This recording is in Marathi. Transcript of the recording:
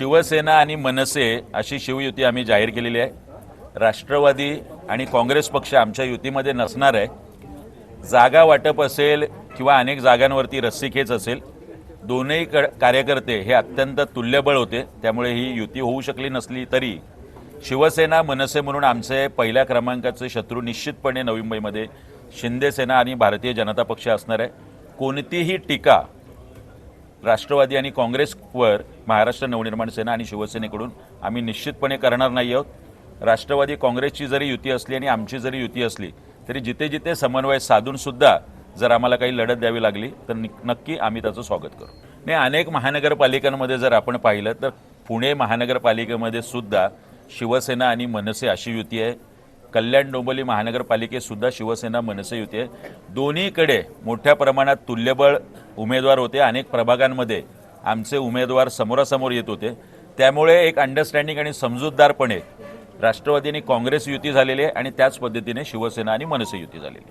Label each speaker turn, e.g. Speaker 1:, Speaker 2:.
Speaker 1: शिवसेना आणि मनसे अशी शिवयुती आम्ही जाहीर केलेली आहे. राष्ट्रवादी आणि काँग्रेस पक्ष आमच्या युतीमध्ये नसणार आहे. जागा वाटप असेल किंवा अनेक जागांवरती रस्सीखेच असेल, दोन्ही कार्यकर्ते हे अत्यंत तुल्यबळ होते. त्यामुळे ही युती होऊ शकली नसली तरी शिवसेना मनसे म्हणून आमचे पहिल्या क्रमांकाचे शत्रू निश्चितपणे नवी मुंबईमध्ये शिंदे सेना आणि भारतीय जनता पक्ष असणार आहे. कोणतीही टीका राष्ट्रवादी आणि काँग्रेसवर महाराष्ट्र नवनिर्माण सेना आणि शिवसेनेकडून आम्ही निश्चितपणे करणार नाही आहोत. राष्ट्रवादी काँग्रेसची जरी युती असली आणि आमची जरी युती असली तरी जिथे जिथे समन्वय साधून सुद्धा जर आम्हाला काही लढत द्यावी लागली तर नक्की आम्ही त्याचं स्वागत करू. नाही, अनेक महानगरपालिकांमध्ये जर आपण पाहिलं तर पुणे महानगरपालिकेमध्ये सुद्धा शिवसेना आणि मनसे अशी युती आहे. कल्याण डोंबिवली महानगरपालिकेत सुद्धा शिवसेना मनसे युती आहे. दोन्हीकडे मोठ्या प्रमाणात तुल्यबळ उमेदवार होते. अनेक प्रभागांमध्ये आमचे उमेदवार समोरासमोर येत होते. त्यामुळे एक अंडरस्टँडिंग आणि समजूतदारपणे राष्ट्रवादी आणि काँग्रेस युती झालेली आहे आणि त्याच पद्धतीने शिवसेना आणि मनसे युती झालेली आहे.